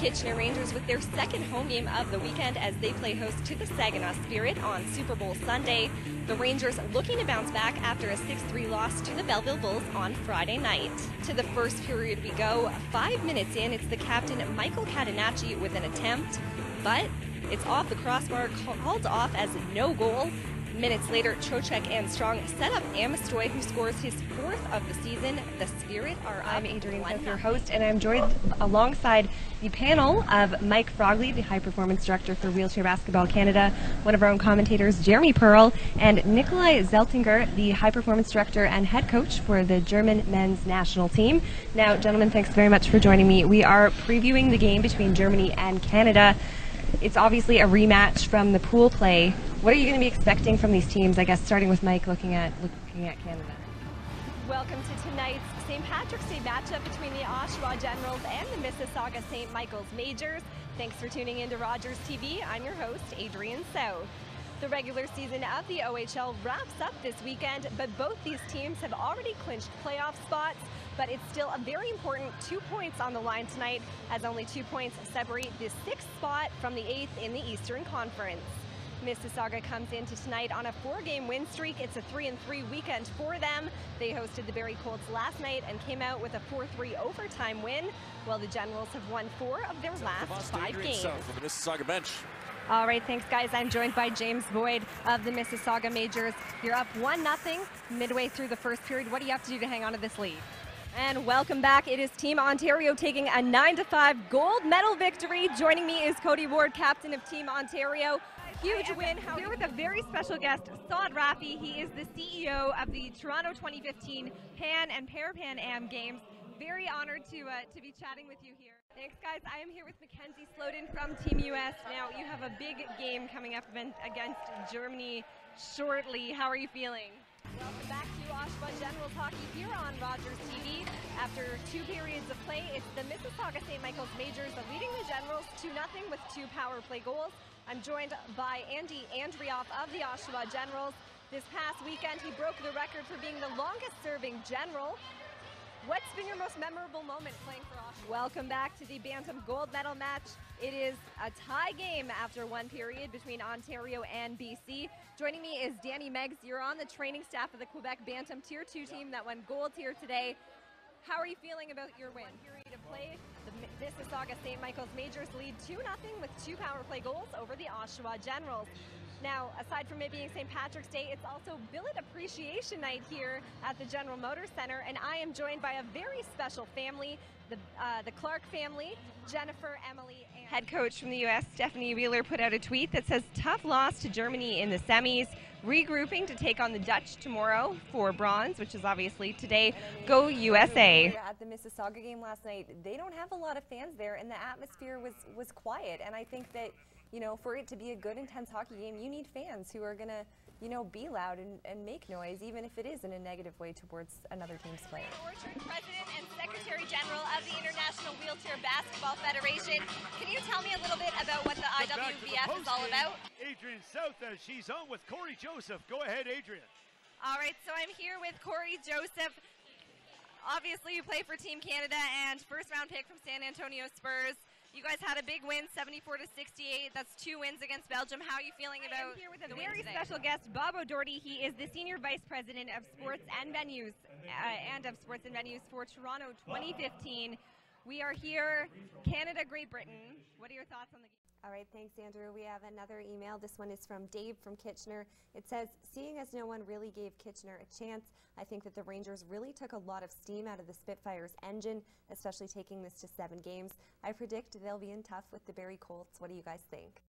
Kitchener Rangers with their second home game of the weekend as they play host to the Saginaw Spirit on Super Bowl Sunday. The Rangers looking to bounce back after a 6-3 loss to the Belleville Bulls on Friday night. To the first period we go. 5 minutes in, it's the captain Michael Catenacci with an attempt, but it's off the crossbar, called off as no goal. Minutes later, Trocheck and Strong set up Amistoy, who scores his 4th of the season. The Spirit are up. I'm Adrienne, your host, and I'm joined alongside the panel of Mike Frogley, the High Performance Director for Wheelchair Basketball Canada, one of our own commentators, Jeremy Pearl, and Nikolai Zeltinger, the High Performance Director and Head Coach for the German men's national team. Now, gentlemen, thanks very much for joining me. We are previewing the game between Germany and Canada. It's obviously a rematch from the pool play. What are you going to be expecting from these teams? I guess starting with Mike, looking at Canada. Welcome to tonight's St. Patrick's Day matchup between the Oshawa Generals and the Mississauga St. Michael's Majors. Thanks for tuning in to Rogers TV. I'm your host, Adrienne South. The regular season of the OHL wraps up this weekend, but both these teams have already clinched playoff spots. But it's still a very important 2 points on the line tonight, as only 2 points separate the 6th spot from the 8th in the Eastern Conference. Mississauga comes into tonight on a 4-game win streak. It's a 3-3 weekend for them. They hosted the Barrie Colts last night and came out with a 4-3 overtime win, while the Generals have won 4 of their last 5 games. From the Mississauga bench. All right, thanks, guys. I'm joined by James Boyd of the Mississauga Majors. You're up 1-0 midway through the first period. What do you have to do to hang on to this lead? And welcome back. It is Team Ontario taking a 9-5 gold medal victory. Joining me is Cody Ward, captain of Team Ontario. Huge win. Here with a very special guest, Saad Rafi. He is the CEO of the Toronto 2015 Pan and Para-Pan Am Games. Very honored to be chatting with you here. Thanks, guys. I am here with Mackenzie Sloden from Team US. Now, you have a big game coming up against Germany shortly. How are you feeling? Welcome back to Oshawa Generals Hockey here on Rogers TV. After 2 periods of play, it's the Mississauga St. Michael's Majors leading the Generals 2-0 with 2 power play goals. I'm joined by Andy Andrioff of the Oshawa Generals. This past weekend, he broke the record for being the longest-serving General. What's been your most memorable moment playing for Oshawa? Welcome back to the Bantam Gold Medal match. It is a tie game after 1 period between Ontario and BC. Joining me is Danny Meggs. You're on the training staff of the Quebec Bantam Tier 2 team that won gold here today. How are you feeling about your win? Period of play, the Mississauga St. Michael's Majors lead 2-0 with 2 power play goals over the Oshawa Generals. Now, aside from it being St. Patrick's Day, it's also Billet Appreciation Night here at the General Motors Center, and I am joined by a very special family, the Clark family, Jennifer, Emily, and head coach from the U.S., Stephanie Wheeler, put out a tweet that says, tough loss to Germany in the semis, regrouping to take on the Dutch tomorrow for bronze, which is obviously today. Go USA. At the Mississauga game last night, they don't have a lot of fans there, and the atmosphere was quiet, and I think that, you know, for it to be a good, intense hockey game, you need fans who are going to, you know, be loud and make noise, even if it is in a negative way towards another team's play. Orchard, President and Secretary General of the International Wheelchair Basketball Federation. Can you tell me a little bit about what the IWBF is all about? Adrienne South, as she's on with Corey Joseph. Go ahead, Adrienne. All right, so I'm here with Corey Joseph. Obviously, you play for Team Canada and first-round pick from San Antonio Spurs. You guys had a big win, 74-68. That's 2 wins against Belgium. How are you feeling about? I'm here with a very special guest, Bob O'Doherty. He is the Senior Vice President of Sports and Venues for Toronto 2015. We are here, Canada, Great Britain. What are your thoughts on the game? All right, thanks, Andrew. We have another email. This one is from Dave from Kitchener. It says, seeing as no one really gave Kitchener a chance, I think that the Rangers really took a lot of steam out of the Spitfires' engine, especially taking this to 7 games. I predict they'll be in tough with the Barrie Colts. What do you guys think?